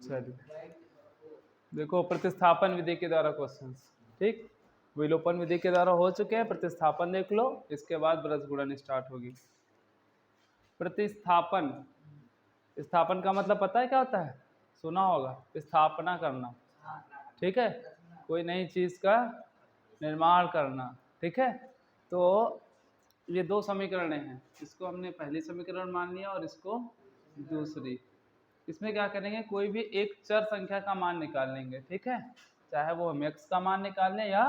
चलिए देखो प्रतिस्थापन विधि के द्वारा क्वेश्चंस, ठीक, विलोपन विधि के द्वारा हो चुके हैं, प्रतिस्थापन देख लो, इसके बाद ब्रज गुणन स्टार्ट होगी। प्रतिस्थापन, स्थापन का मतलब पता है क्या होता है? सुना होगा, स्थापना करना, ठीक है, कोई नई चीज का निर्माण करना, ठीक है। तो ये दो समीकरणें हैं, इसको हमने पहली समीकरण मान लिया और इसको दूसरी। इसमें क्या करेंगे, कोई भी एक चर संख्या का मान निकाल लेंगे, ठीक है, चाहे वो हम x का मान निकाल लें या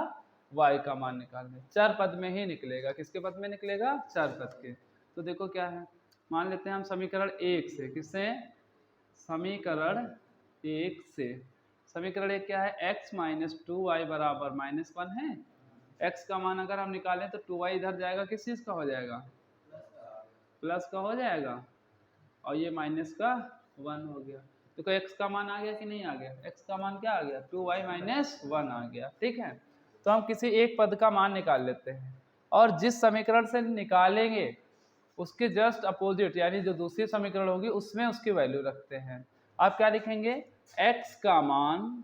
y का मान निकाल लें, चर पद में ही निकलेगा। किसके पद में निकलेगा? चर पद के। तो देखो क्या है, मान लेते हैं हम समीकरण 1 से, किससे? समीकरण 1 से। समीकरण 1 क्या है? x माइनस 2y बराबर -1 है। x का मान अगर हम निकालें तो 2y इधर जाएगा, किस चीज़ का हो जाएगा? प्लस का हो जाएगा, और ये माइनस का 1 हो गया। देखो x का मान आ गया कि नहीं आ गया? x का मान क्या आ गया? 2y माइनस 1 आ गया, ठीक है। तो हम किसी एक पद का मान निकाल लेते हैं, और जिस समीकरण से निकालेंगे उसके जस्ट अपोजिट, यानी जो दूसरी समीकरण होगी उसमें उसकी वैल्यू रखते हैं। आप क्या लिखेंगे? x का मान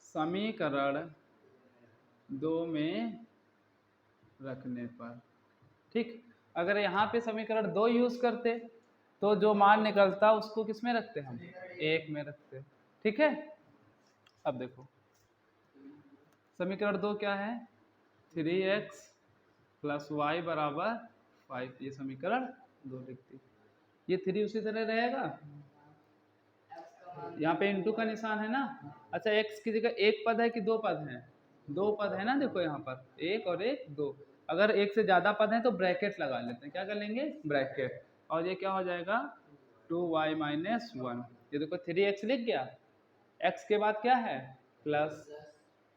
समीकरण 2 में रखने पर, ठीक। अगर यहाँ पे समीकरण 2 यूज करते तो जो मान निकलता उसको किस में रखते? हम 1 में रखते, ठीक है। अब देखो समीकरण 2 क्या है? 3x प्लस वाई बराबर 5, ये समीकरण 2 लिखती। ये 3 उसी तरह रहेगा, यहाँ पे इंटू का निशान है ना। अच्छा, x की जगह एक पद है कि दो पद हैं? दो पद है ना, देखो यहाँ पर एक और एक, दो। अगर एक से ज्यादा पद है तो ब्रैकेट लगा लेते हैं, क्या कर लेंगे? ब्रैकेट। और ये क्या हो जाएगा? 2y minus 1। ये देखो 3x लिख गया, x के बाद क्या है? प्लस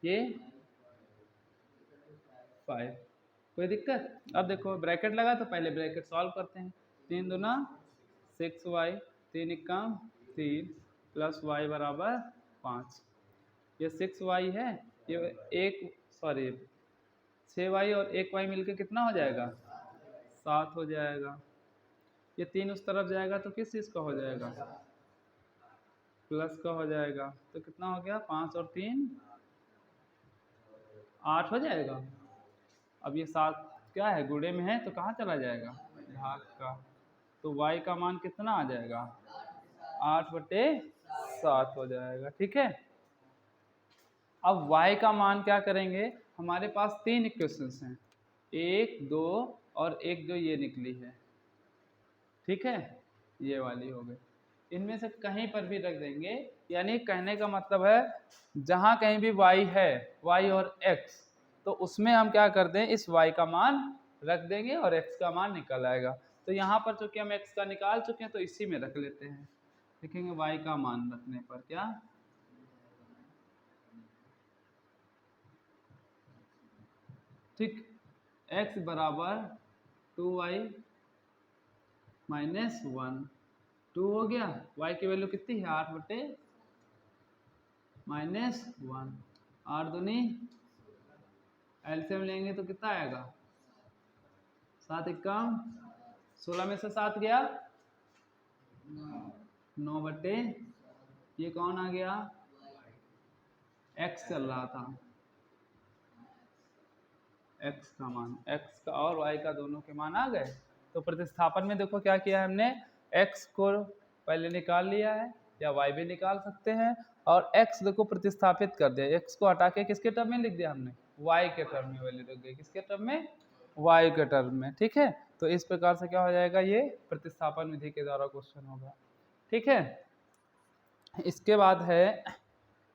ये 5। कोई दिक्कत? अब देखो ब्रैकेट लगा तो पहले ब्रैकेट सॉल्व करते हैं। 3 दूना 6y, 3 इक्का 3 प्लस y बराबर 5। ये 6y है, ये एक सॉरी 6y और 1y मिलके कितना हो जाएगा? 7 हो जाएगा। ये 3 उस तरफ जाएगा तो किस चीज़ का हो जाएगा? प्लस का हो जाएगा। तो कितना हो गया? 5 और 3 8 हो जाएगा। अब ये 7 क्या है? गुणे में है तो कहाँ चला जाएगा? भाग का। तो y का मान कितना आ जाएगा? 8/7 हो जाएगा, ठीक है। अब y का मान क्या करेंगे? हमारे पास 3 इक्वेशंस हैं, 1, 2 और एक जो ये निकली है, ठीक है, ये वाली हो गई। इनमें से कहीं पर भी रख देंगे, यानी कहने का मतलब है जहाँ कहीं भी y है, y और x, तो उसमें हम क्या कर दें? इस y का मान रख देंगे और x का मान निकल आएगा। तो यहाँ पर चूंकि हम x का निकाल चुके हैं तो इसी में रख लेते हैं। लिखेंगे y का मान रखने पर क्या? ठीक, x बराबर 2y माइनस 1, 2 हो गया। y की वैल्यू कितनी है? 8 माइनस 1, 8 दूनी, एलसीएम लेंगे तो कितना आएगा? 7 इक्का 16 में से 7 गया 9 ये कौन आ गया? x चल रहा था, x का मान, x का और y का दोनों के मान आ गए। तो प्रतिस्थापन में देखो क्या किया है हमने, x को पहले निकाल लिया है, या y भी निकाल सकते हैं, और x देखो प्रतिस्थापित कर दिया, x को हटा के किसके टर्म में लिख दिया हमने? y के टर्म में वैल्यू रख गई, किसके टर्म में? y के टर्म में, ठीक है। तो इस प्रकार से क्या हो जाएगा? ये प्रतिस्थापन विधि के द्वारा क्वेश्चन होगा, ठीक है। इसके बाद है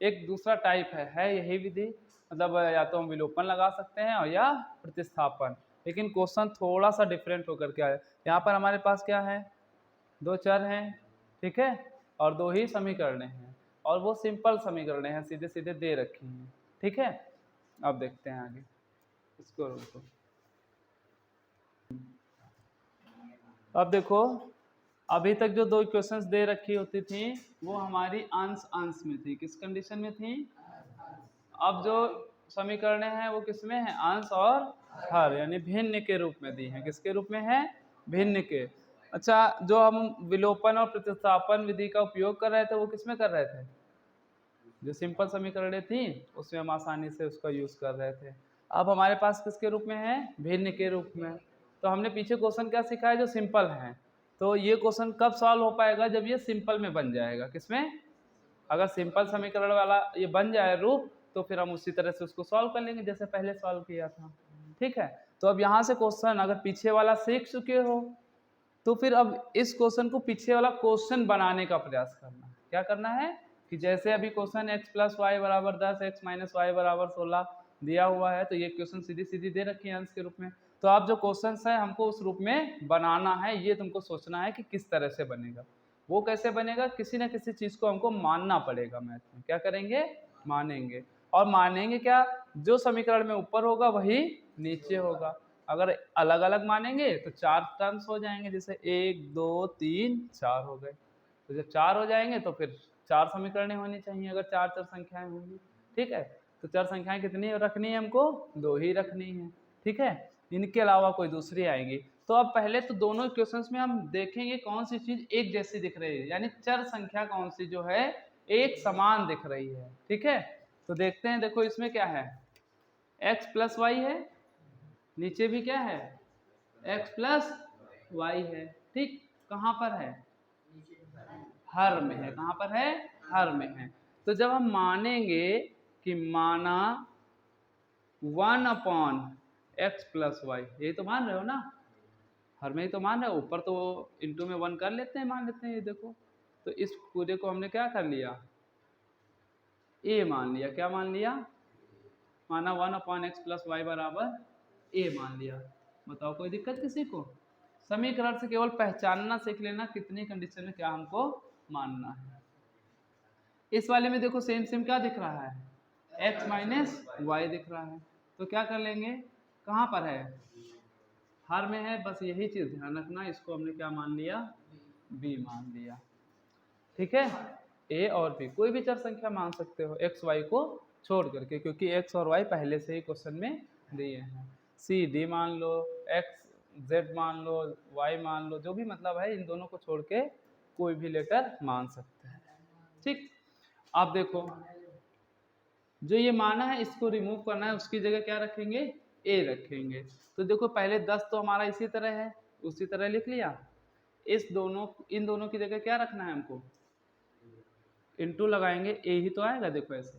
एक दूसरा टाइप है यही विधि, मतलब या तो हम विलोपन लगा सकते हैं और या प्रतिस्थापन, लेकिन क्वेश्चन थोड़ा सा डिफरेंट होकर के आया। यहाँ पर हमारे पास क्या है? दो चर हैं, ठीक है, और दो ही समीकरणें हैं, और वो सिंपल समीकरणें हैं, सीधे सीधे दे रखी हैं, ठीक है। अब देखते हैं आगे, इसको रोको। अब देखो, अभी तक जो दो इक्वेशंस दे रखी होती थी वो हमारी अंश अंश में थी, किस कंडीशन में थी? अब जो समीकरणें हैं वो किसमें है? अंश और हर, यानी भिन्न के रूप में दी हैं। किसके रूप में है? भिन्न के। अच्छा, जो हम विलोपन और प्रतिस्थापन विधि का उपयोग कर रहे थे वो किसमें कर रहे थे? जो सिंपल समीकरणें थी उसमें हम आसानी से उसका यूज कर रहे थे। अब हमारे पास किसके रूप में है? भिन्न के रूप में। तो हमने पीछे क्वेश्चन क्या सीखा है? जो सिंपल है। तो ये क्वेश्चन कब सॉल्व हो पाएगा? जब ये सिंपल में बन जाएगा। किसमें? अगर सिंपल समीकरण वाला ये बन जाए रूप तो फिर हम उसी तरह से उसको सॉल्व कर लेंगे जैसे पहले सॉल्व किया था। ठीक है, तो अब यहाँ से क्वेश्चन अगर पीछे वाला सीख चुके हो तो फिर अब इस क्वेश्चन को पीछे वाला क्वेश्चन बनाने का प्रयास करना है। क्या करना है कि जैसे अभी क्वेश्चन x प्लस वाई बराबर 10, x माइनस वाई बराबर 16 दिया हुआ है, तो ये क्वेश्चन सीधी सीधी दे रखी है अंश के रूप में। तो आप जो क्वेश्चन है हमको उस रूप में बनाना है, ये तुमको सोचना है कि किस तरह से बनेगा। वो कैसे बनेगा? किसी न किसी चीज को हमको मानना पड़ेगा मैथ में। क्या करेंगे? मानेंगे। और मानेंगे क्या? जो समीकरण में ऊपर होगा वही नीचे होगा। अगर अलग अलग मानेंगे तो 4 टर्म्स हो जाएंगे, जैसे 1 2 3 4 हो गए। तो जब 4 हो जाएंगे तो फिर 4 समीकरणें होनी चाहिए अगर 4 चर संख्याएं होंगी। ठीक है, तो चर संख्याएं कितनी रखनी है हमको? 2 ही रखनी है। ठीक है, इनके अलावा कोई दूसरी आएंगी। तो अब पहले तो दोनों इक्वेशंस में हम देखेंगे कौन सी चीज एक जैसी दिख रही है, यानी चर संख्या कौन सी जो है एक समान दिख रही है। ठीक है, तो देखते हैं। देखो इसमें क्या है? x प्लस वाई है, नीचे भी क्या है? x प्लस वाई है। ठीक, कहाँ पर है? हर में है। कहाँ पर है? हर में है। तो जब हम मानेंगे कि माना 1/x प्लस वाई, यही तो मान रहे हो ना? हर में ही तो मान रहे हो। ऊपर तो इंटू में 1 कर लेते हैं, मान लेते हैं। ये देखो, तो इस पूरे को हमने क्या कर लिया? a मान लिया। क्या मान लिया? माना 1/x प्लस वाई बराबर a मान लिया। बताओ कोई दिक्कत किसी को? समीकरण से केवल पहचानना सीख लेना कितनी कंडीशन में क्या हमको मानना है। इस वाले में देखो सेम सेम क्या दिख रहा है? x माइनस वाई दिख रहा है। तो क्या कर लेंगे? कहाँ पर है? हर में है। बस यही चीज ध्यान रखना, इसको हमने क्या मान लिया? b मान लिया। ठीक है, a और b कोई भी चर संख्या मान सकते हो x y को छोड़ करके, क्योंकि x और y पहले से ही क्वेश्चन में दिए हैं। c d मान लो, x z मान लो, y मान लो, जो भी मतलब है इन दोनों को छोड़ के कोई भी लेटर मान सकते हैं। ठीक, आप देखो जो ये माना है इसको रिमूव करना है, उसकी जगह क्या रखेंगे? a रखेंगे। तो देखो पहले 10 तो हमारा इसी तरह है, उसी तरह लिख लिया। इन दोनों की जगह क्या रखना है हमको? इंटू लगाएंगे, ए ही तो आएगा। देखो ऐसे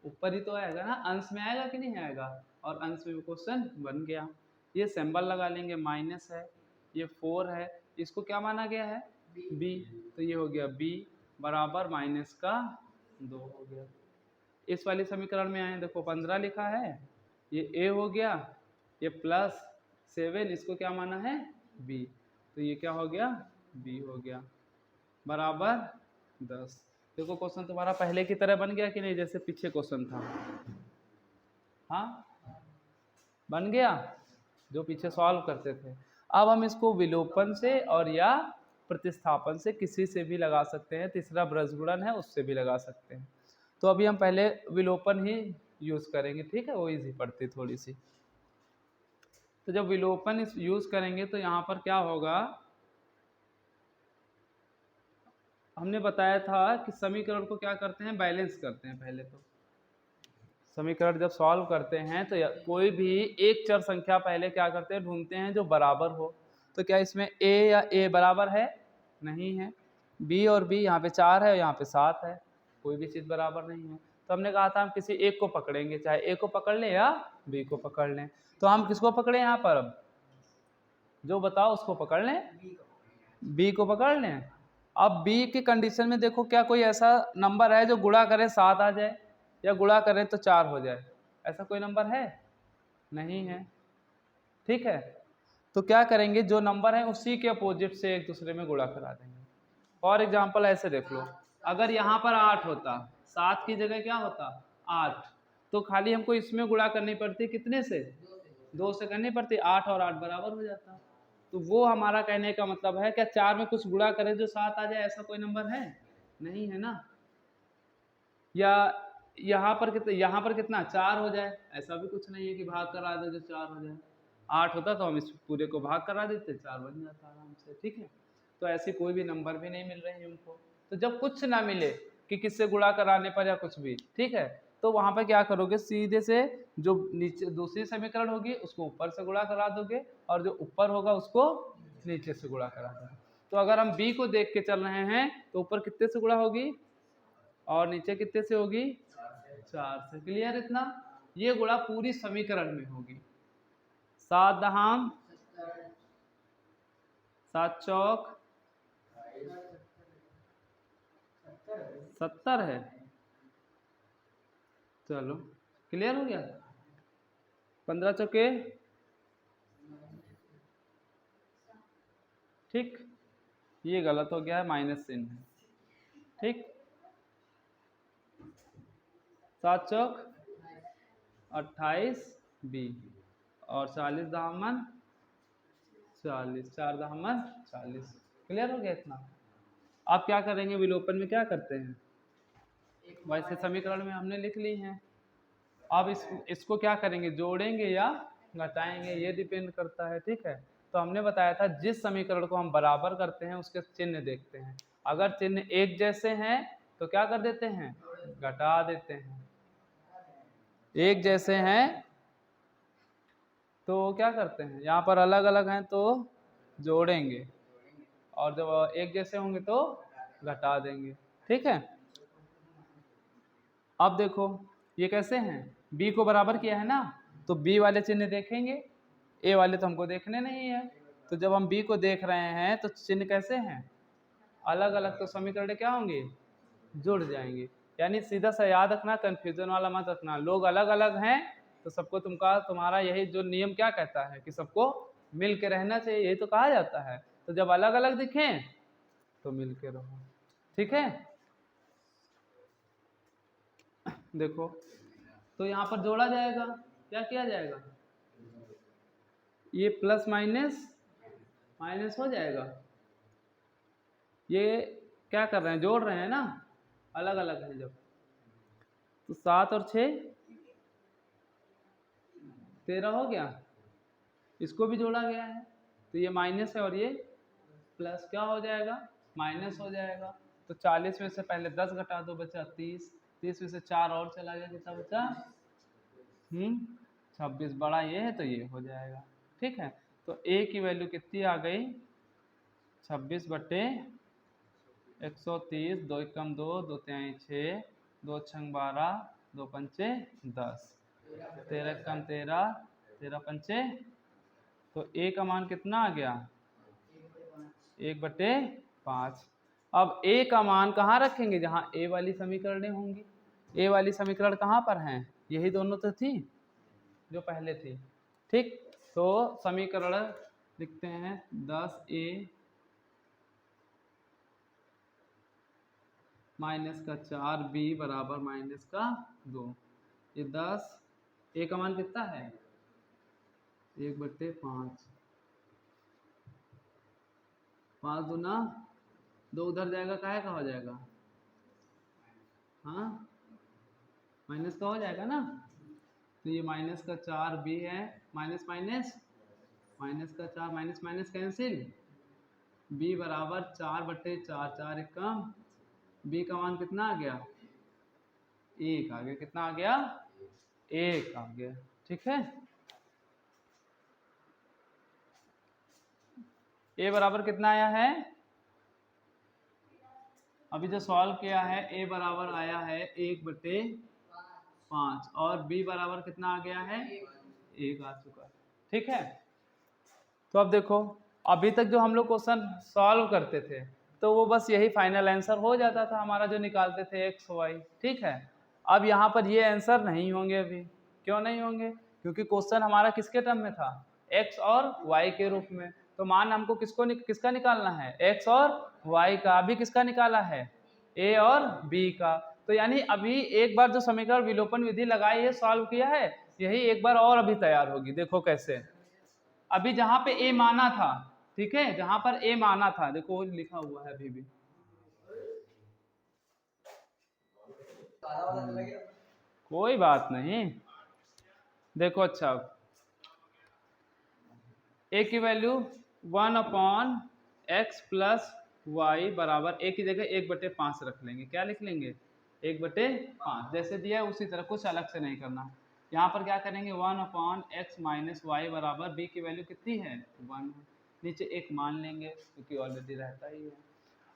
ऊपर ही तो आएगा ना, अंश में आएगा कि नहीं आएगा? और अंश में क्वेश्चन बन गया। ये सिंबल लगा लेंगे, माइनस है, ये 4 है, इसको क्या माना गया है? b। तो ये हो गया b बराबर माइनस का 2 हो गया। इस वाले समीकरण में आए, देखो 15 लिखा है, ये a हो गया, ये प्लस 7, इसको क्या माना है? b। तो ये क्या हो गया? b हो गया बराबर 10। देखो क्वेश्चन तुम्हारा पहले की तरह बन गया कि नहीं, जैसे पीछे क्वेश्चन था? हाँ, बन गया, जो पीछे सॉल्व करते थे। अब हम इसको विलोपन से और या प्रतिस्थापन से किसी से भी लगा सकते हैं। तीसरा ब्रजगुणन है, उससे भी लगा सकते हैं। तो अभी हम पहले विलोपन ही यूज करेंगे। ठीक है, वो इजी पड़ती थोड़ी सी। तो जब विलोपन यूज करेंगे तो यहाँ पर क्या होगा? हमने बताया था कि समीकरण को क्या करते हैं? बैलेंस करते हैं। पहले तो समीकरण जब सॉल्व करते हैं तो कोई भी एक चर संख्या पहले क्या करते हैं? ढूंढते हैं जो बराबर हो। तो क्या इसमें a या a बराबर है? नहीं है। b और b, यहाँ पे 4 है, यहाँ पे 7 है, कोई भी चीज़ बराबर नहीं है। तो हमने कहा था हम किसी एक को पकड़ेंगे, चाहे a को पकड़ लें या b को पकड़ लें। तो हम किसको पकड़े यहाँ पर? अब जो बताओ उसको पकड़ लें, b को पकड़ लें। अब b की कंडीशन में देखो, क्या कोई ऐसा नंबर है जो गुणा करें 7 आ जाए, या गुणा करें तो 4 हो जाए? ऐसा कोई नंबर है? नहीं है। ठीक है, तो क्या करेंगे? जो नंबर है उसी के अपोजिट से एक दूसरे में गुणा करा देंगे। फॉर एग्जाम्पल ऐसे देख लो, अगर यहाँ पर 8 होता, 7 की जगह क्या होता? 8, तो खाली हमको इसमें गुणा करनी पड़ती, कितने से? 2 से करनी पड़ती, 8 और 8 बराबर हो जाता। तो वो हमारा कहने का मतलब है, क्या 4 में कुछ गुणा करें जो 7 आ जाए, ऐसा कोई नंबर है? नहीं है ना। या यहाँ पर कितना 4 हो जाए, ऐसा भी कुछ नहीं है कि भाग कर आ जाए जो 4 हो जाए। 8 होता तो हम इस पूरे को भाग करा देते, 4 बन जाता आराम से, ठीक है। तो ऐसी कोई भी नंबर भी नहीं मिल रही है हमको। तो जब कुछ ना मिले कि किससे गुणा कराने पर या कुछ भी, ठीक है, तो वहां पर क्या करोगे, सीधे से जो नीचे दूसरी समीकरण होगी उसको ऊपर से गुणा करा दोगे और जो ऊपर होगा उसको नीचे से गुणा करा दोगे। तो अगर हम b को देख के चल रहे हैं तो ऊपर कितने से गुणा होगी और नीचे कितने से होगी, 4 से। क्लियर इतना? ये गुणा पूरी समीकरण में होगी। 7 दहाम 7 चौक 70 है। चलो क्लियर हो गया। 15 चौके, ठीक, ये गलत हो गया है, माइनस चिन्ह है, ठीक। 7 चौक 28 बी और 40 दामन 40, 4 दामन 40। क्लियर हो गया इतना? आप क्या करेंगे, विलोपन में क्या करते हैं, वैसे समीकरण में हमने लिख ली है। अब इसको क्या करेंगे, जोड़ेंगे या घटाएंगे, ये डिपेंड करता है, ठीक है। तो हमने बताया था जिस समीकरण को हम बराबर करते हैं उसके चिन्ह देखते हैं। अगर चिन्ह एक जैसे हैं तो क्या कर देते हैं, घटा देते हैं। एक जैसे हैं तो क्या करते हैं, यहाँ पर अलग अलग हैं तो जोड़ेंगे और जब एक जैसे होंगे तो घटा देंगे, ठीक है। अब देखो ये कैसे हैं, b को बराबर किया है ना, तो b वाले चिन्ह देखेंगे, a वाले तो हमको देखने नहीं है। तो जब हम b को देख रहे हैं तो चिन्ह कैसे हैं, अलग अलग, तो समीकरण क्या होंगे, जुड़ जाएंगे। यानी सीधा सा याद रखना, कंफ्यूजन वाला मत रखना। लोग अलग अलग हैं तो सबको तुम्हारा यही जो नियम क्या कहता है कि सबको मिल के रहना चाहिए, यही तो कहा जाता है। तो जब अलग अलग दिखें तो मिल के रहो, ठीक है। देखो तो यहाँ पर जोड़ा जाएगा, क्या किया जाएगा, ये प्लस माइनस माइनस हो जाएगा। ये क्या कर रहे हैं, जोड़ रहे हैं ना, अलग अलग है जब, तो 7 और 6 13 हो गया, इसको भी जोड़ा गया है तो ये माइनस है और ये प्लस, क्या हो जाएगा, माइनस हो जाएगा। तो 40 में से पहले 10 घटा दो, बचा 30, 30 में से 4 और चला गया, कितना बचा 26, बड़ा ये है तो ये हो जाएगा, ठीक है। तो a की वैल्यू कितनी आ गई, 26/130, 2 एकम 2, 2 तिहाई 6, 2 छंग 12, 2 पंचे 10, 13 एकम 13, 13 पंचे, तो a का मान कितना आ गया, 1/5। अब a का मान कहाँ रखेंगे, जहाँ a वाली समीकरणें होंगी। a वाली समीकरण कहाँ पर हैं, यही दोनों तो थी जो पहले थी, ठीक। तो समीकरण लिखते हैं 10a माइनस का 4b बराबर माइनस का 2। ये 10, a का मान कितना है, 1/5, 5 दूना 2 उधर जाएगा, काहे का हो जाएगा, हाँ माइनस का हो जाएगा ना। तो ये माइनस का 4b है, माइनस माइनस माइनस का 4, माइनस माइनस कैंसिल, b बराबर 4/4, 4 एकम, b का मान कितना आ गया, 1 आ गया, कितना आ गया, 1 आ गया, ठीक है। a बराबर कितना आया है, अभी जो सॉल्व किया है a बराबर आया है 1/5 और b बराबर कितना आ गया है, 1 आ चुका है, ठीक है। तो अब देखो अभी तक जो हम लोग क्वेश्चन सॉल्व करते थे तो वो बस यही फाइनल आंसर हो जाता था हमारा जो निकालते थे एक्स वाई, ठीक है। अब यहाँ पर ये आंसर नहीं होंगे अभी, क्यों नहीं होंगे, क्योंकि क्वेश्चन हमारा किसके टर्म में था, एक्स और वाई के रूप में। तो मान हमको किसका निकालना है, एक्स और वाई का। अभी किसका निकाला है, ए और बी का। तो यानी अभी एक बार जो समीकरण विलोपन विधि लगाई है, सॉल्व किया है, यही एक बार और अभी तैयार होगी। देखो कैसे, अभी जहां पे ए माना था, ठीक है, जहां पर ए माना था, देखो लिखा हुआ है अभी भी, कोई बात नहीं। देखो अच्छा, ए की वैल्यू 1/x प्लस वाई बराबर ए की जगह 1/5 रख लेंगे। क्या लिख लेंगे? 1/5। जैसे दिया है उसी तरह, कुछ अलग से नहीं करना। यहाँ पर क्या करेंगे? 1/x माइनस वाई बराबर बी की वैल्यू कितनी है? 1। नीचे एक मान लेंगे क्योंकि ऑलरेडी रहता ही है।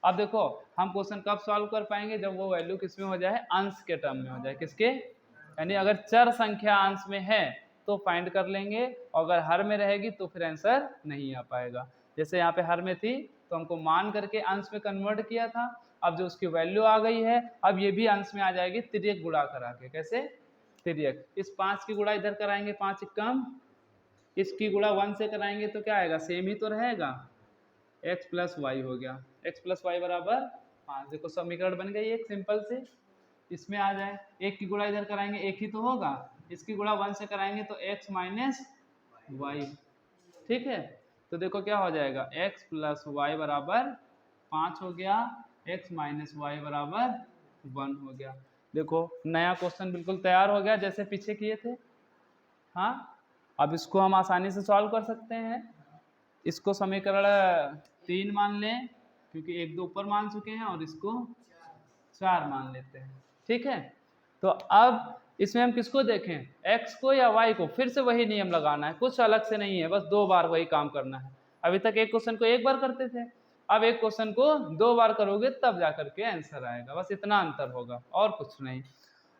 अब देखो हम क्वेश्चन कब सॉल्व कर पाएंगे? जब वो वैल्यू किस में हो जाए? अंश के टर्म में हो जाए। किसके? यानी अगर चर संख्या अंश में है तो फाइंड कर लेंगे, और अगर हर में रहेगी तो फिर आंसर नहीं आ पाएगा। जैसे यहाँ पे हर में थी तो हमको मान करके अंश में कन्वर्ट किया था, अब जो उसकी वैल्यू आ गई है अब ये भी अंश में आ जाएगी तिर्यक गुणा करा के। कैसे? तिर्यक। इस 5 की गुणा इधर कराएंगे, 5 कम, इसकी गुणा 1 से कराएंगे तो क्या आएगा? सेम ही तो रहेगा, x प्लस वाई हो गया। x प्लस वाई बराबर 5। देखो समीकरण बन गई एक सिंपल से। इसमें आ जाए, एक की गुणा इधर कराएंगे एक ही तो होगा, इसकी गुणा 1 से कराएंगे तो x माइनस वाई। ठीक है, तो देखो क्या हो जाएगा? x प्लस वाई बराबर 5 हो गया, x माइनस वाई बराबर 1 हो गया। देखो नया क्वेश्चन बिल्कुल तैयार हो गया जैसे पीछे किए थे। हाँ, अब इसको हम आसानी से सॉल्व कर सकते हैं। इसको समीकरण 3 मान लें क्योंकि 1 2 ऊपर मान चुके हैं, और इसको 4 मान लेते हैं। ठीक है, तो अब इसमें हम किसको देखें? x को या y को? फिर से वही नियम लगाना है, कुछ अलग से नहीं है, बस 2 बार वही काम करना है। अभी तक एक क्वेश्चन को एक बार करते थे, अब एक क्वेश्चन को 2 बार करोगे तब जाकर के आंसर आएगा, बस इतना अंतर होगा और कुछ नहीं।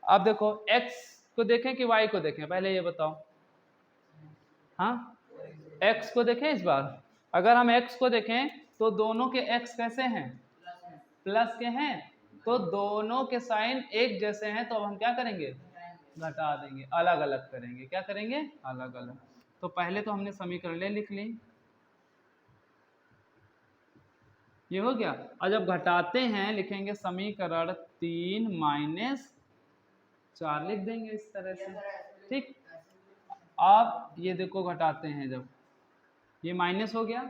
अब देखो x को देखें कि y को देखें? पहले ये बताओ। हाँ, x को देखें इस बार। अगर हम x को देखें तो दोनों के x कैसे हैं? प्लस के हैं, तो दोनों के साइन एक जैसे हैं, तो अब हम क्या करेंगे? घटा देंगे, अलग अलग करेंगे। क्या करेंगे? अलग अलग। तो पहले तो हमने समीकरण लिख ली, ये हो गया। और जब घटाते हैं लिखेंगे समीकरण 3 माइनस 4 लिख देंगे इस तरह से। ठीक, अब ये देखो घटाते हैं जब, ये माइनस हो गया,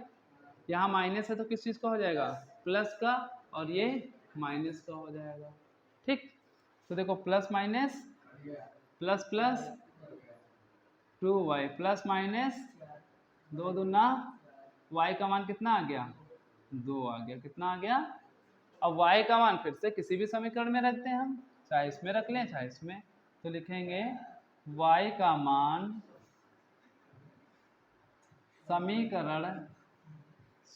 यहाँ माइनस है तो किस चीज़ का हो जाएगा? प्लस का, और ये माइनस का हो जाएगा। ठीक, तो देखो plus minus plus plus 2y plus minus 2 दूना y का मान कितना आ गया? 2 आ गया। कितना आ गया? अब y का मान फिर से किसी भी समीकरण में रखते हैं हम, चाहे इसमें रख लें चाहे इसमें। तो लिखेंगे y का मान समीकरण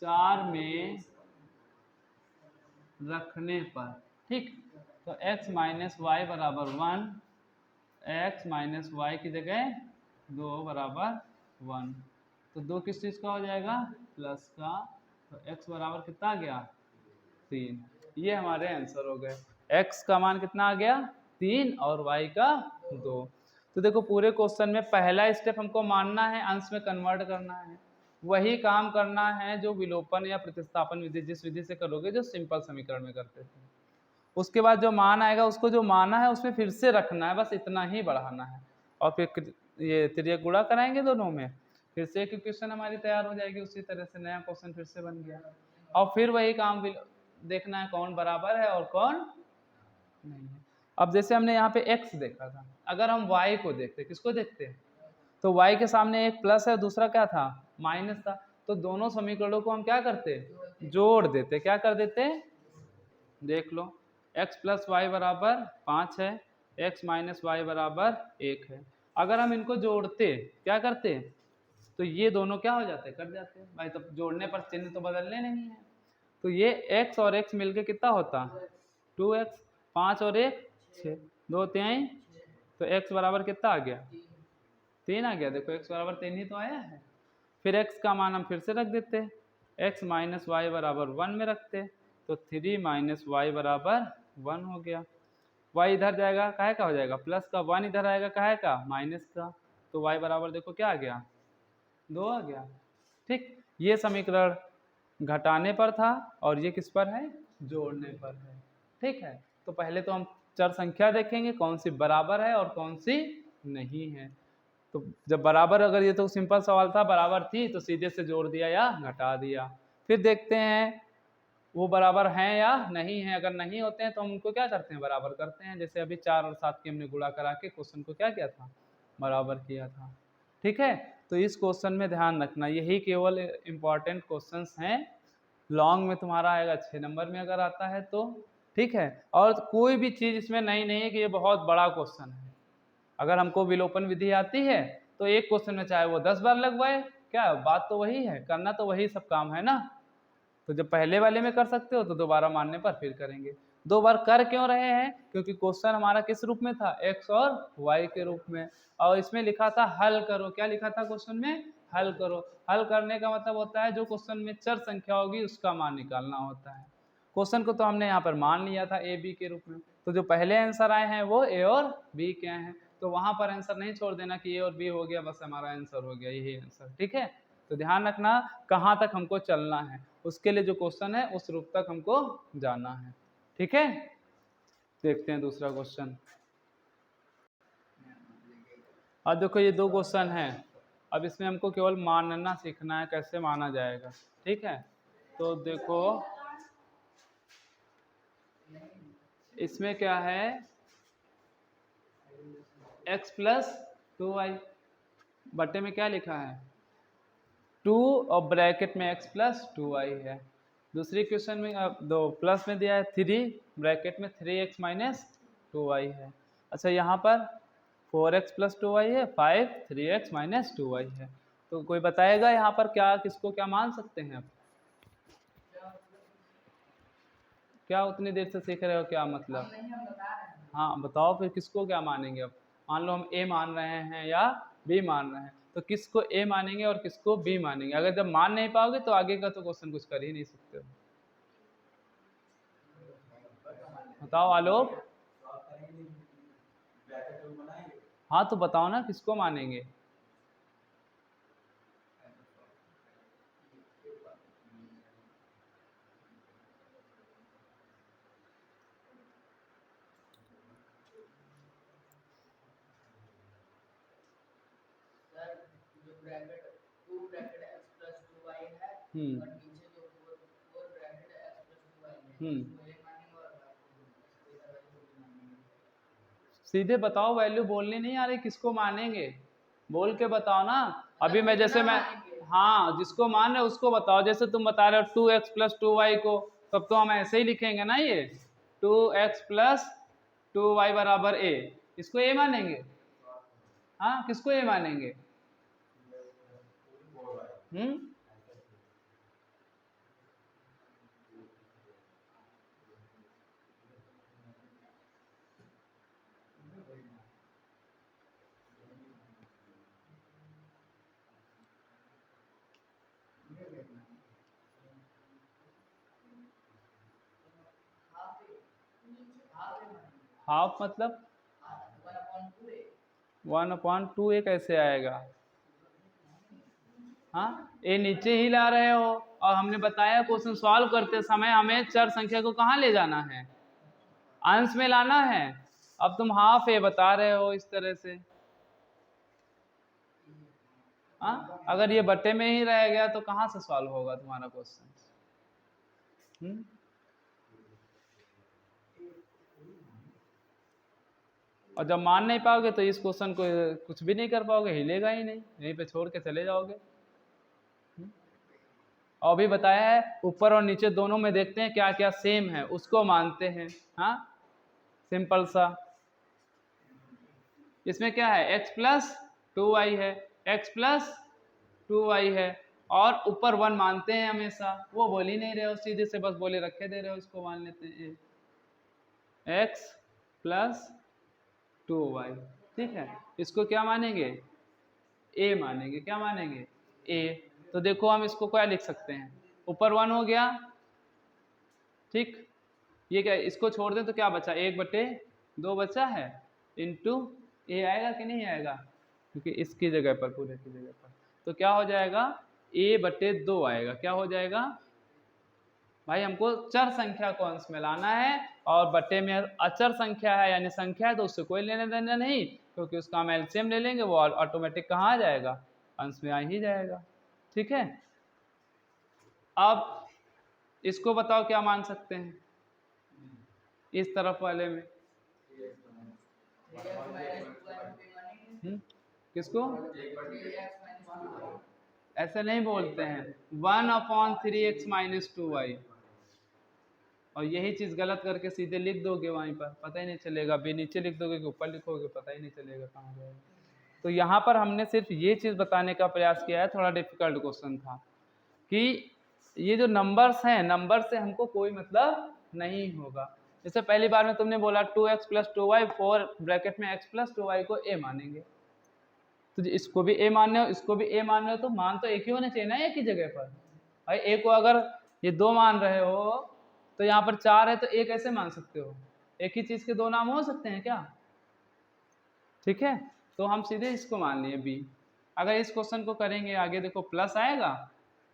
4 में रखने पर। ठीक, तो x माइनस वाई बराबर 1, x माइनस वाई की जगह 2 बराबर 1, तो 2 किस चीज़ का हो जाएगा? प्लस का। तो x बराबर कितना आ गया? 3। ये हमारे आंसर हो गए। x का मान कितना आ गया? 3 और y का 2। तो देखो पूरे क्वेश्चन में पहला स्टेप हमको मानना है, अंश में कन्वर्ट करना है, वही काम करना है जो विलोपन या प्रतिस्थापन विधि, जिस विधि से करोगे जो सिंपल समीकरण में करते थे। उसके बाद जो मान आएगा उसको जो माना है उसमें फिर से रखना है, बस इतना ही बढ़ाना है, और फिर ये तिर्यक गुणा कराएंगे दोनों में, फिर से एक इक्वेशन हमारी तैयार हो जाएगी। उसी तरह से नया क्वेश्चन फिर से बन गया, और फिर वही काम देखना है कौन बराबर है और कौन नहीं है। अब जैसे हमने यहाँ पे x देखा था, अगर हम y को देखते, किसको देखते? तो y के सामने एक प्लस है, दूसरा क्या था? माइनस था, तो दोनों समीकरणों को हम क्या करते? जोड़ देते। क्या कर देते? देख लो, x प्लस वाई बराबर 5 है, x माइनस वाई बराबर 1 है। अगर हम इनको जोड़ते, क्या करते? तो ये दोनों क्या हो जाते? कट जाते हैं भाई, तब जोड़ने पर चिन्ह तो बदलने नहीं है। तो ये x और x मिलके कितना होता? 2x। 5 और 1 6, 2 3, तो x बराबर कितना आ गया? 3 आ गया। देखो x बराबर 3 ही तो आया है। फिर x का मान हम फिर से रख देते, x माइनस वाई बराबर 1 में रखते, तो 3 माइनस वाई बराबर 1 हो गया। y इधर जाएगा, काहे का हो जाएगा? प्लस का। 1 इधर आएगा, काहे का? माइनस का। तो y बराबर देखो क्या आ गया? 2 आ गया। ठीक, ये समीकरण घटाने पर था और ये किस पर है? जोड़ने पर है। ठीक है, तो पहले तो हम चर संख्या देखेंगे कौन सी बराबर है और कौन सी नहीं है। तो जब बराबर, अगर ये तो सिंपल सवाल था, बराबर थी तो सीधे से जोड़ दिया या घटा दिया। फिर देखते हैं वो बराबर हैं या नहीं है। अगर नहीं होते हैं तो हम उनको क्या करते हैं? बराबर करते हैं। जैसे अभी 4 और 7 की हमने गुणा करा के क्वेश्चन को क्या किया था? बराबर किया था। ठीक है, तो इस क्वेश्चन में ध्यान रखना, यही केवल इम्पॉर्टेंट क्वेश्चंस हैं। लॉन्ग में तुम्हारा आएगा 6 नंबर में अगर आता है तो, ठीक है। और कोई भी चीज़ इसमें नहीं है कि ये बहुत बड़ा क्वेश्चन है। अगर हमको विलोपन विधि आती है तो एक क्वेश्चन में चाहे वो 10 बार लगवाए, क्या बात तो वही है, करना तो वही सब काम है ना। तो जब पहले वाले में कर सकते हो तो दोबारा मानने पर फिर करेंगे। 2 बार कर क्यों रहे हैं? क्योंकि क्वेश्चन हमारा किस रूप में था? x और y के रूप में, और इसमें लिखा था हल करो। क्या लिखा था क्वेश्चन में? हल करो। हल करने का मतलब होता है जो क्वेश्चन में चर संख्या होगी उसका मान निकालना होता है। क्वेश्चन को तो हमने यहाँ पर मान लिया था ए बी के रूप में, तो जो पहले आंसर आए हैं वो ए और बी के हैं, तो वहां पर आंसर नहीं छोड़ देना कि ए और बी हो गया बस हमारा आंसर हो गया, यही आंसर, ठीक है। तो ध्यान रखना कहाँ तक हमको चलना है, उसके लिए जो क्वेश्चन है उस रूप तक हमको जाना है, ठीक है। देखते हैं दूसरा क्वेश्चन। अब देखो ये 2 क्वेश्चन हैं, अब इसमें हमको केवल मानना सीखना है, कैसे माना जाएगा, ठीक है। तो देखो इसमें क्या है, x प्लस 2y बटे में क्या लिखा है 2 और ब्रैकेट में x प्लस 2y है। दूसरी क्वेश्चन में दो प्लस में दिया है 3 ब्रैकेट में 3x माइनस 2y है। अच्छा यहाँ पर 4x प्लस 2y है, 5 3x माइनस 2y है। तो कोई बताएगा यहाँ पर क्या किसको क्या मान सकते हैं? अब क्या उतनी देर से सीख रहे हो, क्या मतलब? हाँ बताओ फिर किसको क्या मानेंगे। अब मान लो हम a मान रहे हैं या b मान रहे हैं, तो किसको a मानेंगे और किसको b मानेंगे? अगर जब मान नहीं पाओगे तो आगे का तो क्वेश्चन कुछ कर ही नहीं सकते हो। बताओ आलोक। हाँ तो बताओ ना किसको मानेंगे। सीधे बताओ, वैल्यू बोलनी नहीं आ रही, किसको मानेंगे बोल के बताओ ना। अभी मैं जैसे मैं हाँ जिसको मान रहे उसको बताओ, जैसे तुम बता रहे हो 2x प्लस 2y को, तब तो हम ऐसे ही लिखेंगे ना, ये 2x प्लस 2y बराबर a, इसको a मानेंगे। हाँ किसको a मानेंगे? हाफ मतलब 1/2 कैसे आएगा? हाँ ए नीचे ही ला रहे हो, और हमने बताया क्वेश्चन सॉल्व करते समय हमें चर संख्या को कहाँ ले जाना है, अंश में लाना है। अब तुम हाफ ए बता रहे हो इस तरह से। हाँ अगर ये बटे में ही रह गया तो कहाँ से सॉल्व होगा तुम्हारा क्वेश्चन? और जब मान नहीं पाओगे तो इस क्वेश्चन को कुछ भी नहीं कर पाओगे, हिलेगा ही नहीं, यहीं पे छोड़ के चले जाओगे। और भी बताया है ऊपर और नीचे दोनों में देखते हैं क्या क्या सेम है उसको मानते हैं। हाँ सिंपल सा। इसमें क्या है x प्लस 2y है, x प्लस 2y है, और ऊपर 1 मानते हैं हमेशा, वो बोल ही नहीं रहे हो, सीधे से बस बोले रखे दे रहे हो, इसको मान लेते हैं x प्लस 2y, ठीक है। इसको क्या मानेंगे? a मानेंगे। क्या मानेंगे? a। तो देखो हम इसको क्या लिख सकते हैं, ऊपर 1 हो गया, ठीक, ये क्या इसको छोड़ दें तो क्या बचा 1/2 बचा है, इंटू ए आएगा कि नहीं आएगा, क्योंकि इसकी जगह पर पूरे की जगह पर, तो क्या हो जाएगा a/2 आएगा। क्या हो जाएगा भाई, हमको चर संख्या को अंश में लाना है, और बटे में अचर संख्या है यानी संख्या है तो उससे कोई लेने देना नहीं, क्योंकि उसका हम एलसीएम ले लेंगे, वो ऑटोमेटिक कहाँ आ जाएगा, अंश में आ ही जाएगा, ठीक है। अब इसको बताओ क्या मान सकते हैं इस तरफ वाले में? किसको? ऐसे नहीं बोलते हैं, 1/3x माइनस 2y। और यही चीज गलत करके सीधे लिख दोगे वहीं पर, पता ही नहीं चलेगा। बी नीचे लिख दोगे कि ऊपर लिखोगे, पता ही नहीं चलेगा कहाँ जाएगा। तो यहाँ पर हमने सिर्फ ये चीज बताने का प्रयास किया है, थोड़ा डिफिकल्ट क्वेश्चन था कि ये जो नंबर्स हैं, नंबर से हमको कोई मतलब नहीं होगा। जैसे पहली बार में तुमने बोला 2x + 2y 4 ब्रैकेट में x + 2y को a मानेंगे, तो इसको भी a मान रहे हो, इसको भी a मान रहे हो, तो मान तो एक ही होना चाहिए ना एक ही जगह पर। भाई a को अगर ये 2 मान रहे हो तो यहाँ पर 4 है, तो a कैसे मान सकते हो? एक ही चीज के दो नाम हो सकते हैं क्या? ठीक है, तो हम सीधे इसको मान लिए b। अगर इस क्वेश्चन को करेंगे आगे, देखो प्लस आएगा,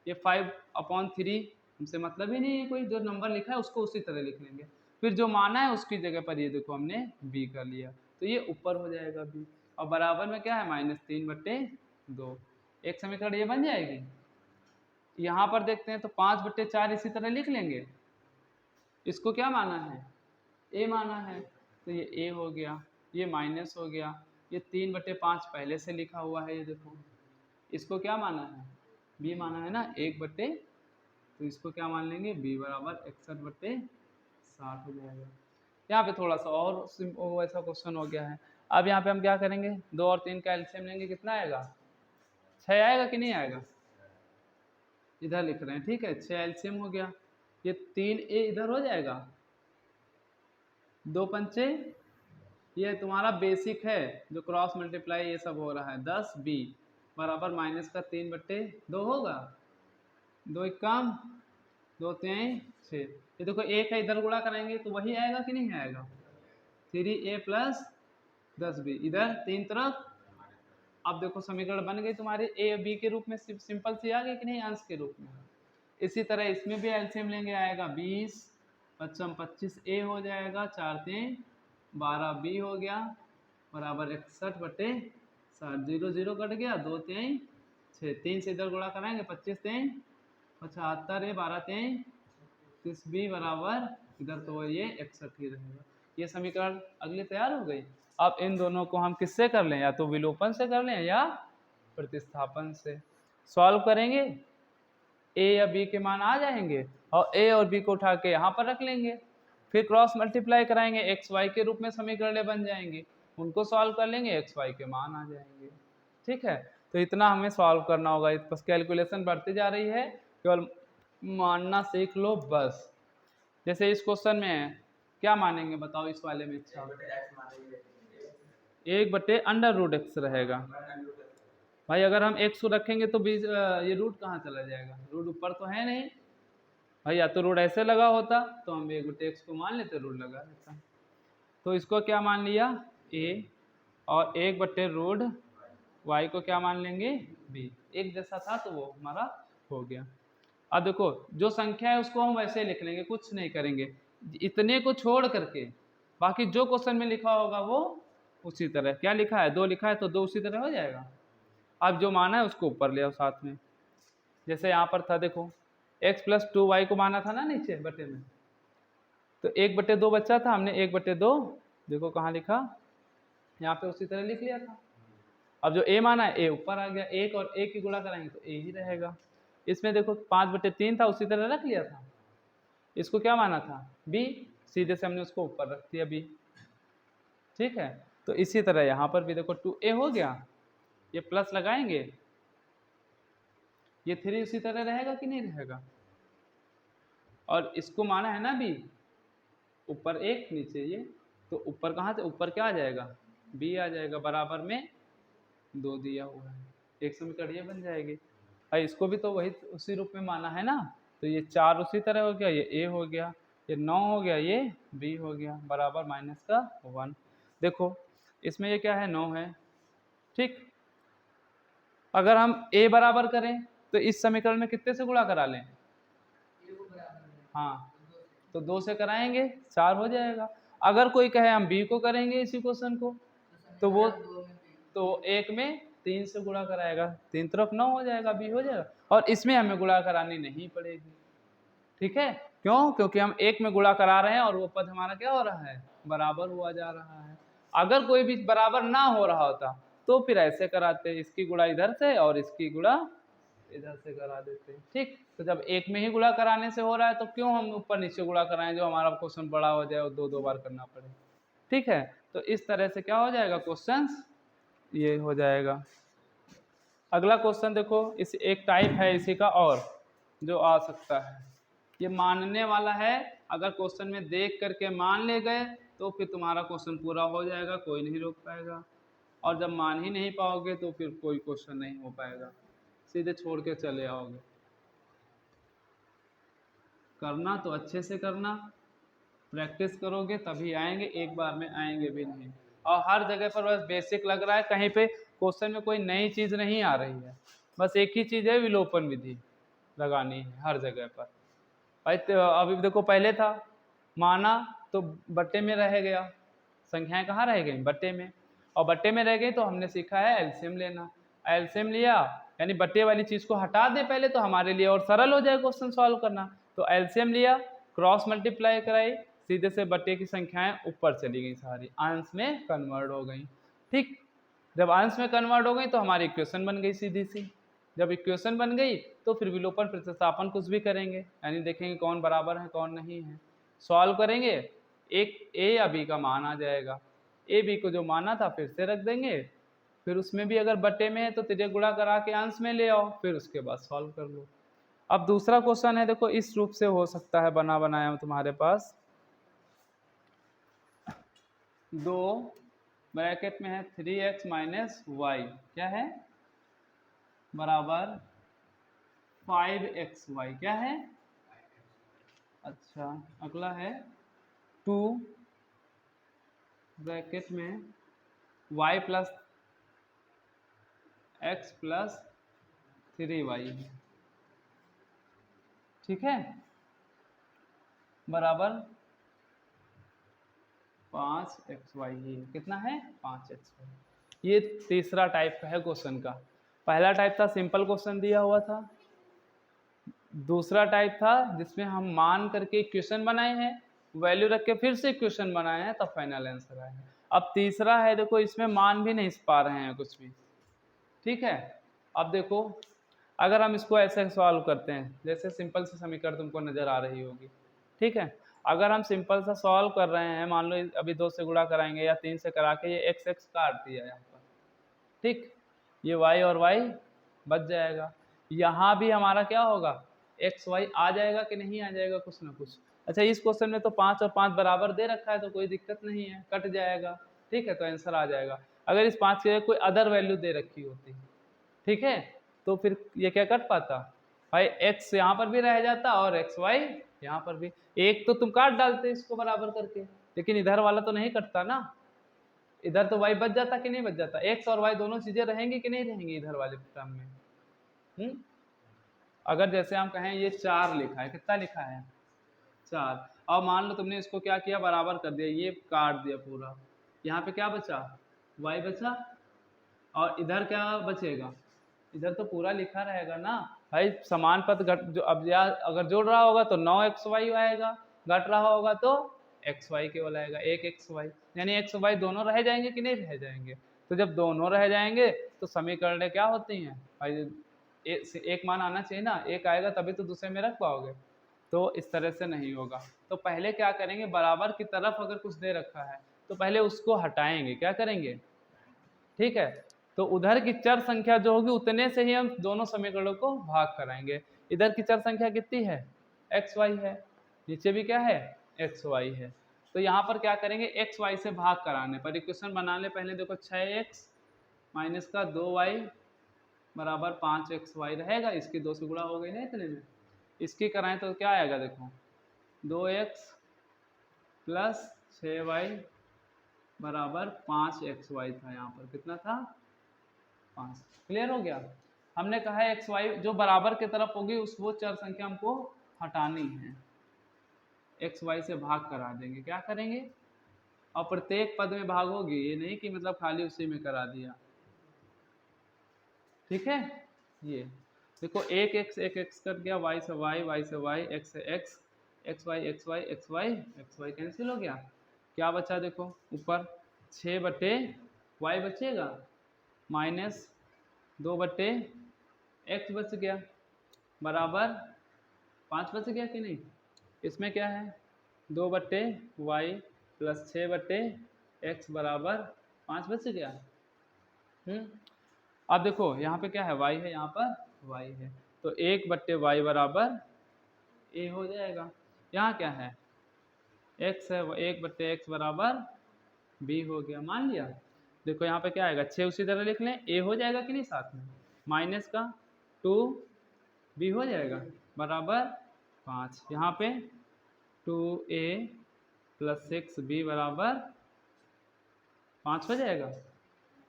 ये 5/3 हमसे मतलब ही नहीं है, कोई जो नंबर लिखा है उसको उसी तरह लिख लेंगे, फिर जो माना है उसकी जगह पर ये देखो हमने b कर लिया, तो ये ऊपर हो जाएगा b। और बराबर में क्या है, -3/2। एक समीकरण ये बन जाएगी। यहाँ पर देखते हैं तो 5/4 इसी तरह लिख लेंगे। इसको क्या माना है, a माना है, तो ये a हो गया, ये माइनस हो गया, ये 3/5 पहले से लिखा हुआ है, ये देखो। इसको क्या माना है, b माना है ना, 1/, तो इसको क्या मान लेंगे, b बराबर 61/60 हो जाएगा। यहाँ पे थोड़ा सा और वैसा क्वेश्चन हो गया है। अब यहाँ पे हम क्या करेंगे, 2 और 3 का एलसीएम लेंगे, कितना आएगा, 6 आएगा कि नहीं आएगा? इधर लिख रहे हैं, ठीक है, 6 एलसीएम हो गया, ये 3a इधर हो जाएगा, 2 पंचे, ये तुम्हारा बेसिक है जो क्रॉस मल्टीप्लाई ये सब हो रहा है, 10b बराबर -3/2 होगा, 2 कम 2 3 6। ये देखो एक है, इधर गुणा कराएंगे तो वही आएगा कि नहीं आएगा, 3a + 10b, इधर 3 तरफ। अब देखो समीकरण बन गई तुम्हारी, a और b के रूप में, सिंपल सी आ गई कि नहीं, अंश के रूप में। इसी तरह इसमें भी एलसीएम लेंगे, आएगा 20 × 25a हो जाएगा, 4 3 12b हो गया बराबर 61/60। 0 0 कट गया, 2 3 6, 3 से इधर गुणा कराएंगे, 25 3 75 है, 12 3 30b बराबर, इधर तो ये 61 ही रहेगा। ये समीकरण अगली तैयार हो गई। अब इन दोनों को हम किससे कर लें, या तो विलोपन से कर लें या प्रतिस्थापन से। सॉल्व करेंगे, a या b के मान आ जाएंगे और a और b को उठा के यहाँ पर रख लेंगे, फिर क्रॉस मल्टीप्लाई कराएंगे, x y के रूप में समीकरण बन जाएंगे, उनको सॉल्व कर लेंगे, x y के मान आ जाएंगे। ठीक है, तो इतना हमें सॉल्व करना होगा, बस कैलकुलेशन बढ़ती जा रही है, केवल मानना सीख लो बस। जैसे इस क्वेश्चन में है, क्या मानेंगे बताओ इस वाले में, अच्छा 1/√x रहेगा। भाई अगर हम x रखेंगे तो ये रूट कहाँ चला जाएगा, रूट ऊपर तो है नहीं भाई, या तो रूट ऐसे लगा होता तो हम 1/x को मान लेते, रूट लगा रहता। तो इसको क्या मान लिया, a, और 1/√y को क्या मान लेंगे, b। एक जैसा था तो वो हमारा हो गया। अब देखो जो संख्या है उसको हम वैसे लिख लेंगे, कुछ नहीं करेंगे, इतने को छोड़ करके बाकी जो क्वेश्चन में लिखा होगा वो उसी तरह। क्या लिखा है, 2 लिखा है तो 2 उसी तरह हो जाएगा। अब जो माना है उसको ऊपर ले आओ साथ में, जैसे यहाँ पर था देखो, x + 2y को माना था ना नीचे बटे में, तो 1/2 बचा था, हमने 1/2 देखो कहाँ लिखा, यहाँ पे उसी तरह लिख लिया था। अब जो a माना है a ऊपर आ गया, 1 और 1 की गुणा कराएंगे तो a ही रहेगा। इसमें देखो 5/3 था, उसी तरह रख लिया था। इसको क्या माना था, b, सीधे से हमने उसको ऊपर रख दिया b। ठीक है, तो इसी तरह यहाँ पर भी देखो 2a हो गया, ये प्लस लगाएंगे, ये 3 उसी तरह रहेगा कि नहीं रहेगा, और इसको माना है ना b, ऊपर 1 नीचे ये, तो ऊपर कहाँ से, ऊपर क्या आ जाएगा, b आ जाएगा, बराबर में 2 दिया हुआ है, एक समीकरण ये बन जाएगी। भाई इसको भी तो वही उसी रूप में माना है ना, तो ये 4 उसी तरह हो गया, ये a हो गया, ये 9 हो गया, ये b हो गया, बराबर -1। देखो इसमें ये क्या है, 9 है। ठीक, अगर हम a बराबर करें तो इस समीकरण में कितने से गुणा करा लें, हाँ तो 2 से कराएंगे 4 हो जाएगा। अगर कोई कहे हम b को करेंगे इसी क्वेश्चन को, तो वो तो 1 में 3 से गुणा कराएगा, 3 तरफ 9 हो जाएगा, b हो जाएगा, और इसमें हमें गुणा करानी नहीं पड़ेगी। ठीक है, क्यों, क्योंकि हम 1 में गुणा करा रहे हैं और वो पद हमारा क्या हो रहा है, बराबर हुआ जा रहा है। अगर कोई भी बराबर ना हो रहा होता तो फिर ऐसे कराते, इसकी गुणा इधर से और इसकी गुणा इधर से करा देते हैं। ठीक, तो जब एक में ही गुणा कराने से हो रहा है तो क्यों हम ऊपर नीचे गुणा कराएं, जो हमारा क्वेश्चन बड़ा हो जाए और दो बार करना पड़े। ठीक है, तो इस तरह से क्या हो जाएगा क्वेश्चन, ये हो जाएगा। अगला क्वेश्चन देखो, इस एक टाइप है इसी का और जो आ सकता है, ये मानने वाला है। अगर क्वेश्चन में देख करके मान ले गए तो फिर तुम्हारा क्वेश्चन पूरा हो जाएगा, कोई नहीं रोक पाएगा। और जब मान ही नहीं पाओगे तो फिर कोई क्वेश्चन नहीं हो पाएगा, सीधे छोड़ के चले आओगे। करना तो अच्छे से करना, प्रैक्टिस करोगे तभी आएंगे, एक बार में आएंगे भी नहीं। और हर जगह पर बस बेसिक लग रहा है, कहीं पे क्वेश्चन में कोई नई चीज़ नहीं आ रही है, बस एक ही चीज़ है, विलोपन विधि लगानी है हर जगह पर। भाई अभी देखो, पहले था माना तो बट्टे में रह गया, संख्याएं कहाँ रह गई, बट्टे में, और बट्टे में रह गई तो हमने सीखा है एलसीएम लेना। एलसीएम लिया यानी बट्टे वाली चीज़ को हटा दे पहले, तो हमारे लिए और सरल हो जाए क्वेश्चन सॉल्व करना। तो एलसीएम लिया, क्रॉस मल्टीप्लाई कराई, सीधे से बट्टे की संख्याएं ऊपर चली गई, सारी अंश में कन्वर्ट हो गई। ठीक, जब अंश में कन्वर्ट हो गई तो हमारी इक्वेशन बन गई सीधी सी। जब इक्वेशन बन गई तो फिर विलोपन प्रतिस्थापन कुछ भी करेंगे, यानी देखेंगे कौन बराबर है कौन नहीं है, सॉल्व करेंगे, एक ए या बी का मान आ जाएगा, ए बी को जो माना था फिर से रख देंगे, फिर उसमें भी अगर बट्टे में है तो तिर्यक गुणा करा के अंश में ले आओ, फिर उसके बाद सॉल्व कर लो। अब दूसरा क्वेश्चन है, देखो इस रूप से हो सकता है, बना बनाया तुम्हारे पास, दो ब्रैकेट में है 3x माइनस वाई, क्या है बराबर 5xy, क्या है। अच्छा, अगला है 2 ब्रैकेट में y plus x plus 3y, ठीक है, बराबर 5xy, कितना है 5xy। ये तीसरा टाइप का है क्वेश्चन का। पहला टाइप था सिंपल क्वेश्चन दिया हुआ था, दूसरा टाइप था जिसमें हम मान करके इक्वेशन बनाए हैं, वैल्यू रख के फिर से इक्वेशन बनाए हैं, तब फाइनल आंसर आए हैं। अब तीसरा है, देखो इसमें मान भी नहीं पा रहे हैं कुछ भी। ठीक है, अब देखो अगर हम इसको ऐसे सॉल्व करते हैं, जैसे सिंपल सी समीकरण तुमको नजर आ रही होगी। ठीक है, अगर हम सिंपल सा सॉल्व कर रहे हैं, मान लो अभी 2 से गुणा कराएंगे या 3 से करा के ये एक्स एक्स काट दिया यहाँ पर, ठीक, ये y और y बच जाएगा। यहाँ भी हमारा क्या होगा, एक्स वाई आ जाएगा कि नहीं आ जाएगा, कुछ ना कुछ। अच्छा, इस क्वेश्चन में तो 5 और 5 बराबर दे रखा है तो कोई दिक्कत नहीं है, कट जाएगा। ठीक है, तो आंसर आ जाएगा। अगर इस 5 के कोई अदर वैल्यू दे रखी होती, ठीक है, तो फिर ये क्या कट पाता भाई, x यहाँ पर भी रह जाता और एक्स वाई यहाँ पर भी। एक तो तुम काट डालते इसको बराबर करके, लेकिन इधर वाला तो नहीं कटता ना, इधर तो y बच जाता कि नहीं बच जाता, x और y दोनों चीजें रहेंगी कि नहीं रहेंगी इधर वाले टर्म में। अगर जैसे हम कहें ये 4 लिखा है, कितना लिखा है 4, और मान लो तुमने इसको क्या किया, बराबर कर दिया, ये काट दिया पूरा, यहाँ पे क्या बचा y बचा, और इधर क्या बचेगा, इधर तो पूरा लिखा रहेगा ना भाई। समान पद घट, जो अब या अगर जोड़ रहा होगा तो 9xy आएगा, घट रहा होगा तो xy केवल आएगा, 1xy, यानी x y दोनों रह जाएंगे कि नहीं रह जाएंगे। तो जब दोनों रह जाएंगे तो समीकरण क्या होती हैं भाई, एक मान आना चाहिए ना, एक आएगा तभी तो दूसरे में रख पाओगे, तो इस तरह से नहीं होगा। तो पहले क्या करेंगे, बराबर की तरफ अगर कुछ दे रखा है तो पहले उसको हटाएंगे, क्या करेंगे, ठीक है, तो उधर की चर संख्या जो होगी उतने से ही हम दोनों समीकरणों को भाग कराएंगे। इधर की चर संख्या कितनी है, एक्स वाई है, नीचे भी क्या है एक्स वाई है, तो यहाँ पर क्या करेंगे, एक्स वाई से भाग कराने पर इक्वेशन बनाने, पहले देखो 6x माइनस का 2y बराबर 5xy रहेगा, इसकी 2 से गुणा हो गई ना इतने में, इसकी कराएं तो क्या आएगा, देखो 2x प्लस 6y बराबर 5xy था, यहाँ पर कितना था 5। क्लियर हो गया। हमने कहा है एक्स वाई जो बराबर की तरफ होगी उस वो चर संख्या हमको हटानी है, एक्स वाई से भाग करा देंगे, क्या करेंगे, और प्रत्येक पद में भागोगे, ये नहीं कि मतलब खाली उसी में करा दिया। ठीक है, ये देखो एक एक्स कट गया, वाई से वाई, एक्स से एक्स, एक्स वाई कैंसिल हो गया, क्या बचा देखो ऊपर 6/y बचेगा, माइनस 2/x बच गया बराबर 5 बच गया कि नहीं। इसमें क्या है 2/y प्लस 6/x बराबर 5 बच गया। अब देखो यहाँ पे क्या है y है, यहाँ पर y है, तो 1/y बराबर a हो जाएगा। यहाँ क्या है x है, 1/x बराबर b हो गया, मान लिया। देखो यहाँ पे क्या आएगा 6 उसी तरह लिख लें, a हो जाएगा कि नहीं, साथ में माइनस का 2b हो जाएगा बराबर 5। यहाँ पे 2a प्लस 6b बराबर 5 हो जाएगा।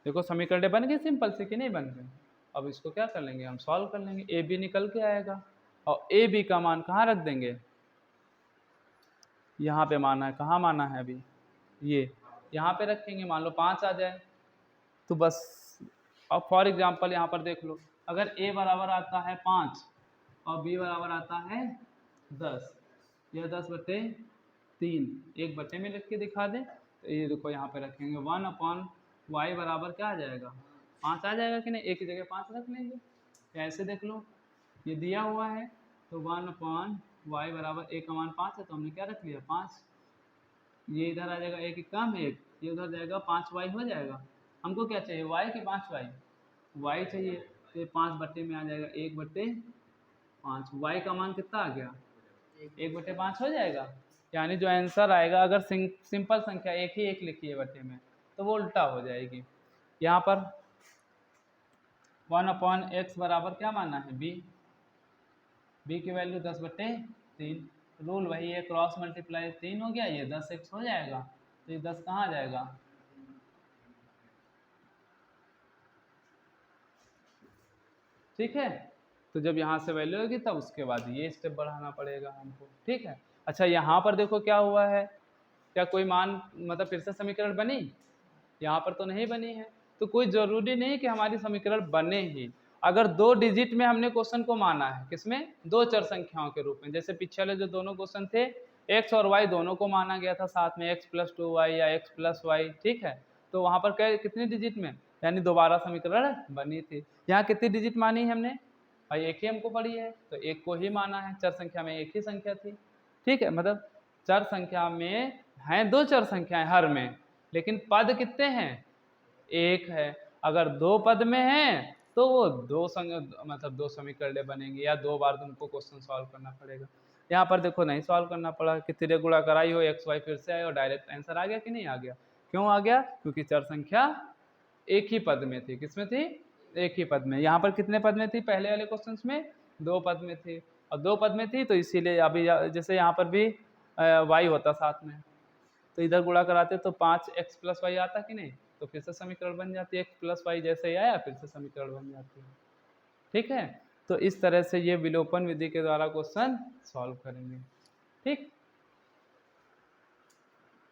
देखो समीकरण बन गए सिंपल से कि नहीं बन गए। अब इसको क्या कर लेंगे हम, सॉल्व कर लेंगे, ए बी निकल के आएगा और ए बी का मान कहाँ रख देंगे, यहाँ पे माना है, कहाँ माना है अभी, ये यहाँ पे रखेंगे। मान लो 5 आ जाए तो बस। अब फॉर एग्जांपल यहाँ पर देख लो, अगर a बराबर आता है 5 और b बराबर आता है 10, यह 10/3 एक बटे में लिख के दिखा दें, तो ये देखो यहाँ पे रखेंगे 1/y बराबर क्या आ जाएगा 5 आ जाएगा कि नहीं, एक की जगह 5 रख लेंगे। ऐसे देख लो ये दिया हुआ है तो 1/y बराबर a का मान 5 है, तो हमने क्या रख लिया 5। ये इधर आ जाएगा एक कम एक, ये उधर जाएगा 5y हो जाएगा। हमको क्या चाहिए y की 5y, y चाहिए, तो ये 5 बट्टे में आ जाएगा 1/5। y का मान कितना आ गया 1/5 हो जाएगा। यानी जो आंसर आएगा, अगर सिंपल संख्या एक ही एक लिखी है बट्टे में तो वो उल्टा हो जाएगी। यहाँ पर 1/x बराबर क्या माना है b की वैल्यू 10/3, रूल वही है, क्रॉस मल्टीप्लाई 3 हो गया, ये 10x हो जाएगा, तो ये 10 कहाँ आ जाएगा, ठीक है। तो जब यहाँ से वैल्यू होगी तब उसके बाद ये स्टेप बढ़ाना पड़ेगा हमको, ठीक है। अच्छा यहाँ पर देखो क्या हुआ है, क्या कोई मान मतलब फिर से समीकरण बनी, यहाँ पर तो नहीं बनी है। तो कोई ज़रूरी नहीं कि हमारी समीकरण बने ही। अगर 2 डिजिट में हमने क्वेश्चन को माना है, किसमें, 2 चर संख्याओं के रूप में, जैसे पिछले जो दोनों क्वेश्चन थे x और y दोनों को माना गया था साथ में, x + 2y या x + y, ठीक है। तो वहाँ पर क्या कितनी डिजिट में, यानी दोबारा समीकरण बनी थी। यहाँ कितनी डिजिट मानी है हमने, भाई एक ही हमको पड़ी है, तो एक को ही माना है, चर संख्या में एक ही संख्या थी, ठीक है। मतलब चर संख्या में हैं 2 चर संख्याएं हर में, लेकिन पद कितने हैं, एक है। अगर 2 पद में हैं तो वो 2 समीकरण बनेंगे, या 2 बार तुमको क्वेश्चन सॉल्व करना पड़ेगा। यहाँ पर देखो नहीं सॉल्व करना पड़ा, कितनी गुणा कराई हो x y फिर से आए और डायरेक्ट आंसर आ गया कि नहीं आ गया। क्यों आ गया, क्योंकि चर संख्या एक ही पद में थी। किसमें थी, एक ही पद में। यहाँ पर कितने पद में थी, पहले वाले क्वेश्चन में 2 पद में थी, और 2 पद में थी तो इसीलिए अभी जैसे यहाँ पर भी y होता साथ में, तो इधर गुणा कराते तो 5x + y आता कि नहीं, तो फिर से समीकरण बन जाती है, x + y जैसे ही आया फिर से समीकरण बन जाती है, ठीक है। तो इस तरह से ये विलोपन विधि के द्वारा क्वेश्चन सॉल्व करेंगे, ठीक।